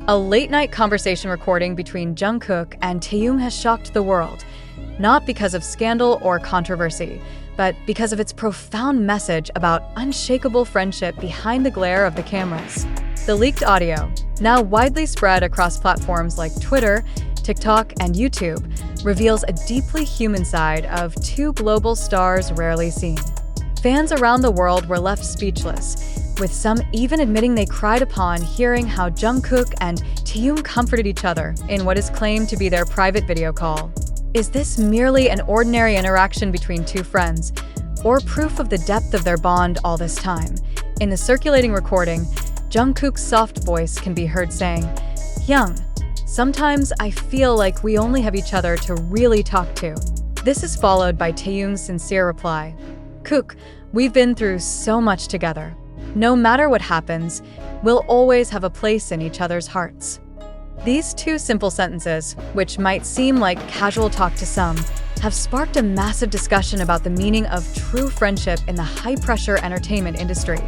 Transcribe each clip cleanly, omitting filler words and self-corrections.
A late-night conversation recording between Jungkook and Taehyung has shocked the world, not because of scandal or controversy, but because of its profound message about unshakable friendship behind the glare of the cameras. The leaked audio, now widely spread across platforms like Twitter, TikTok, and YouTube, reveals a deeply human side of two global stars rarely seen. Fans around the world were left speechless, with some even admitting they cried upon hearing how Jungkook and Taehyung comforted each other in what is claimed to be their private video call. Is this merely an ordinary interaction between two friends, or proof of the depth of their bond all this time? In the circulating recording, Jungkook's soft voice can be heard saying, "Young, sometimes I feel like we only have each other to really talk to." This is followed by Taehyung's sincere reply, "Kook, we've been through so much together. No matter what happens, we'll always have a place in each other's hearts." These two simple sentences, which might seem like casual talk to some, have sparked a massive discussion about the meaning of true friendship in the high-pressure entertainment industry.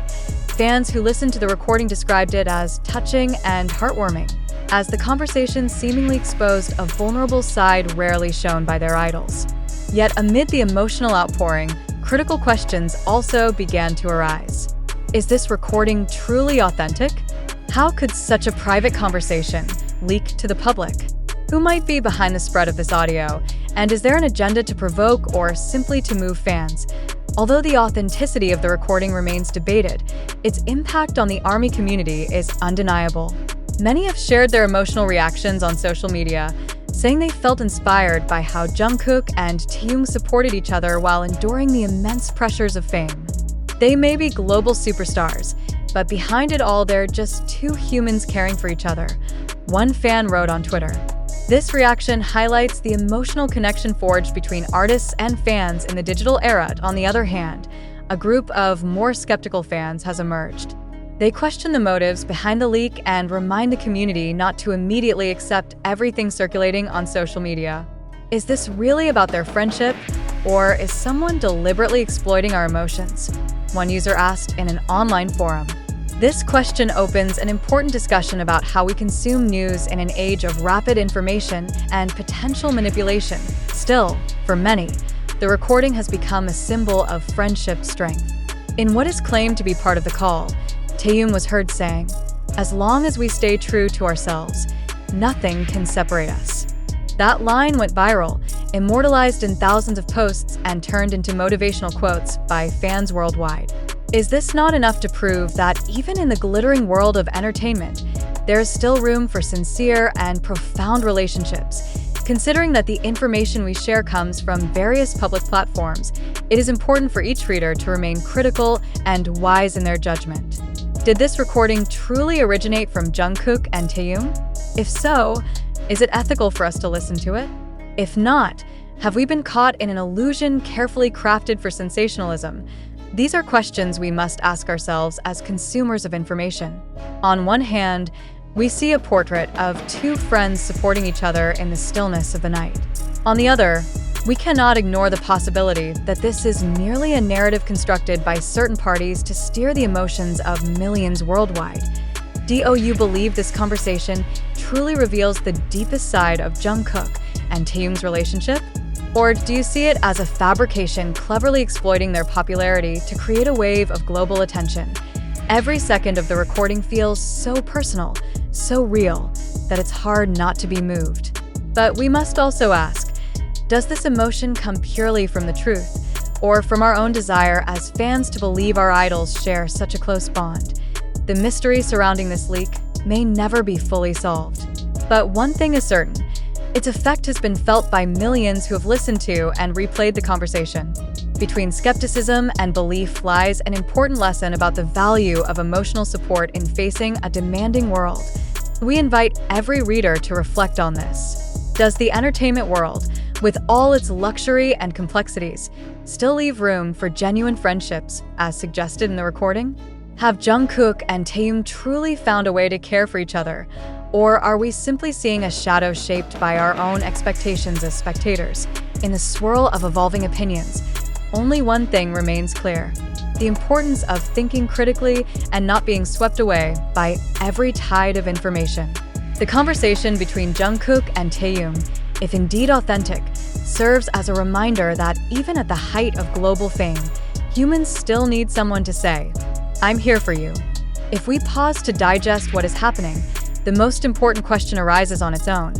Fans who listened to the recording described it as touching and heartwarming, as the conversation seemingly exposed a vulnerable side rarely shown by their idols. Yet amid the emotional outpouring, critical questions also began to arise. Is this recording truly authentic? How could such a private conversation leak to the public? Who might be behind the spread of this audio? And is there an agenda to provoke or simply to move fans? Although the authenticity of the recording remains debated, its impact on the ARMY community is undeniable. Many have shared their emotional reactions on social media, saying they felt inspired by how Jungkook and Taehyung supported each other while enduring the immense pressures of fame. They may be global superstars, but behind it all, they're just two humans caring for each other. One fan wrote on Twitter, "This reaction highlights the emotional connection forged between artists and fans in the digital era." On the other hand, a group of more skeptical fans has emerged. They question the motives behind the leak and remind the community not to immediately accept everything circulating on social media. Is this really about their friendship, or is someone deliberately exploiting our emotions? One user asked in an online forum. This question opens an important discussion about how we consume news in an age of rapid information and potential manipulation. Still, for many, the recording has become a symbol of friendship strength. In what is claimed to be part of the call, Taehyung was heard saying, "As long as we stay true to ourselves, nothing can separate us." That line went viral, immortalized in thousands of posts, and turned into motivational quotes by fans worldwide. Is this not enough to prove that even in the glittering world of entertainment, there is still room for sincere and profound relationships? Considering that the information we share comes from various public platforms, it is important for each reader to remain critical and wise in their judgment. Did this recording truly originate from Jungkook and Taehyung? If so, is it ethical for us to listen to it? If not, have we been caught in an illusion carefully crafted for sensationalism? These are questions we must ask ourselves as consumers of information. On one hand, we see a portrait of two friends supporting each other in the stillness of the night. On the other, we cannot ignore the possibility that this is merely a narrative constructed by certain parties to steer the emotions of millions worldwide. Do you believe this conversation truly reveals the deepest side of Jungkook and Taehyung's relationship? Or do you see it as a fabrication cleverly exploiting their popularity to create a wave of global attention? Every second of the recording feels so personal, so real, that it's hard not to be moved. But we must also ask, does this emotion come purely from the truth, or from our own desire as fans to believe our idols share such a close bond? The mystery surrounding this leak may never be fully solved. But one thing is certain, its effect has been felt by millions who have listened to and replayed the conversation. Between skepticism and belief lies an important lesson about the value of emotional support in facing a demanding world. We invite every reader to reflect on this. Does the entertainment world, with all its luxury and complexities, still leave room for genuine friendships, as suggested in the recording? Have Jungkook and Taehyung truly found a way to care for each other? Or are we simply seeing a shadow shaped by our own expectations as spectators? In the swirl of evolving opinions, only one thing remains clear: the importance of thinking critically and not being swept away by every tide of information. The conversation between Jungkook and Taehyung, if indeed authentic, serves as a reminder that even at the height of global fame, humans still need someone to say, "I'm here for you." If we pause to digest what is happening, the most important question arises on its own.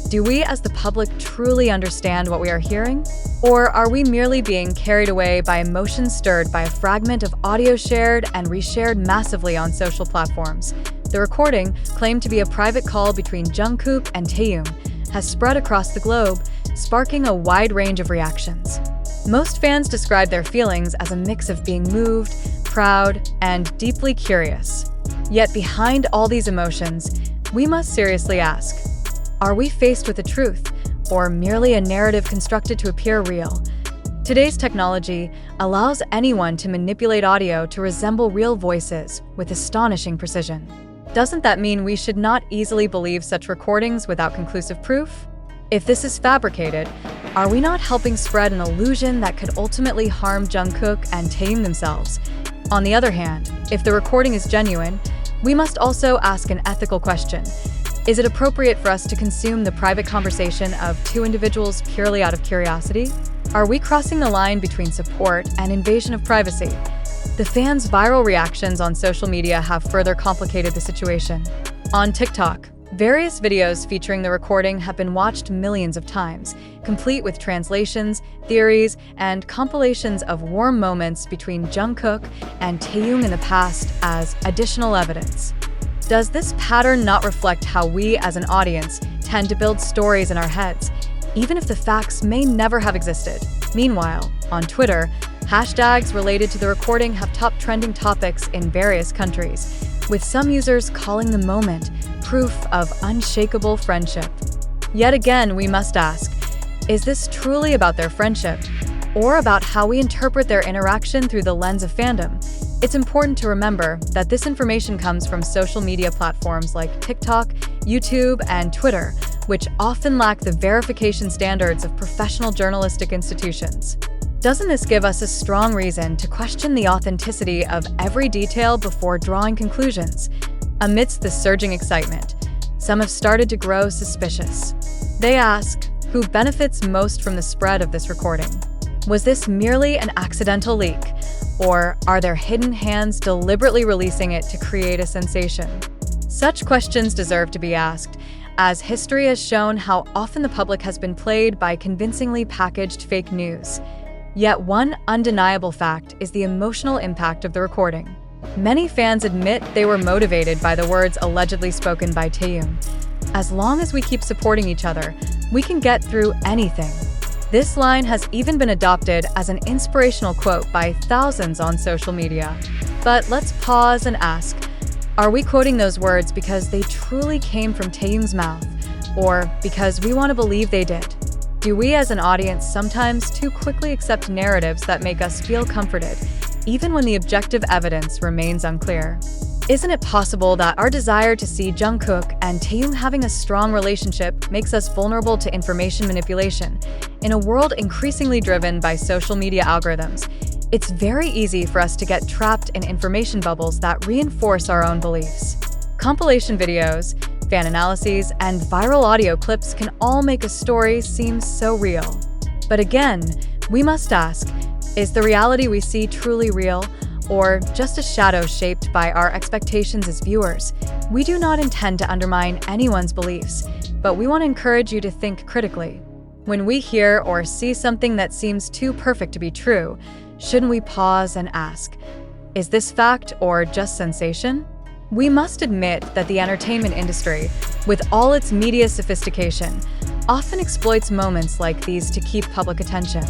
Do we as the public truly understand what we are hearing? Or are we merely being carried away by emotions stirred by a fragment of audio shared and reshared massively on social platforms? The recording, claimed to be a private call between Jungkook and Taehyung, has spread across the globe, sparking a wide range of reactions. Most fans describe their feelings as a mix of being moved, proud, and deeply curious. Yet behind all these emotions, we must seriously ask, are we faced with the truth, or merely a narrative constructed to appear real? Today's technology allows anyone to manipulate audio to resemble real voices with astonishing precision. Doesn't that mean we should not easily believe such recordings without conclusive proof? If this is fabricated, are we not helping spread an illusion that could ultimately harm Jungkook and Taehyung themselves? On the other hand, if the recording is genuine, we must also ask an ethical question. Is it appropriate for us to consume the private conversation of two individuals purely out of curiosity? Are we crossing the line between support and invasion of privacy? The fans' viral reactions on social media have further complicated the situation. On TikTok, various videos featuring the recording have been watched millions of times, complete with translations, theories, and compilations of warm moments between Jungkook and Taehyung in the past as additional evidence. Does this pattern not reflect how we as an audience tend to build stories in our heads, even if the facts may never have existed? Meanwhile, on Twitter, hashtags related to the recording have topped trending topics in various countries, with some users calling the moment proof of unshakable friendship. Yet again, we must ask, is this truly about their friendship, or about how we interpret their interaction through the lens of fandom? It's important to remember that this information comes from social media platforms like TikTok, YouTube, and Twitter, which often lack the verification standards of professional journalistic institutions. Doesn't this give us a strong reason to question the authenticity of every detail before drawing conclusions? Amidst the surging excitement, some have started to grow suspicious. They ask, who benefits most from the spread of this recording? Was this merely an accidental leak? Or are there hidden hands deliberately releasing it to create a sensation? Such questions deserve to be asked, as history has shown how often the public has been played by convincingly packaged fake news. Yet one undeniable fact is the emotional impact of the recording. Many fans admit they were motivated by the words allegedly spoken by Taehyung. As long as we keep supporting each other, we can get through anything. This line has even been adopted as an inspirational quote by thousands on social media. But let's pause and ask, are we quoting those words because they truly came from Taehyung's mouth, or because we want to believe they did? Do we as an audience sometimes too quickly accept narratives that make us feel comforted, even when the objective evidence remains unclear? Isn't it possible that our desire to see Jungkook and Taehyung having a strong relationship makes us vulnerable to information manipulation? In a world increasingly driven by social media algorithms, it's very easy for us to get trapped in information bubbles that reinforce our own beliefs. Compilation videos, fan analyses, and viral audio clips can all make a story seem so real. But again, we must ask, is the reality we see truly real, or just a shadow shaped by our expectations as viewers? We do not intend to undermine anyone's beliefs, but we want to encourage you to think critically. When we hear or see something that seems too perfect to be true, shouldn't we pause and ask, is this fact or just sensation? We must admit that the entertainment industry, with all its media sophistication, often exploits moments like these to keep public attention.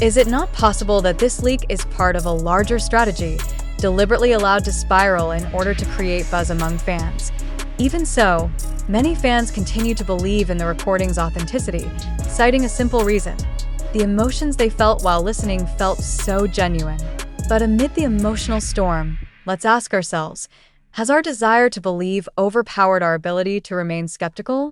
Is it not possible that this leak is part of a larger strategy, deliberately allowed to spiral in order to create buzz among fans? Even so, many fans continue to believe in the recording's authenticity, citing a simple reason. The emotions they felt while listening felt so genuine. But amid the emotional storm, let's ask ourselves, has our desire to believe overpowered our ability to remain skeptical?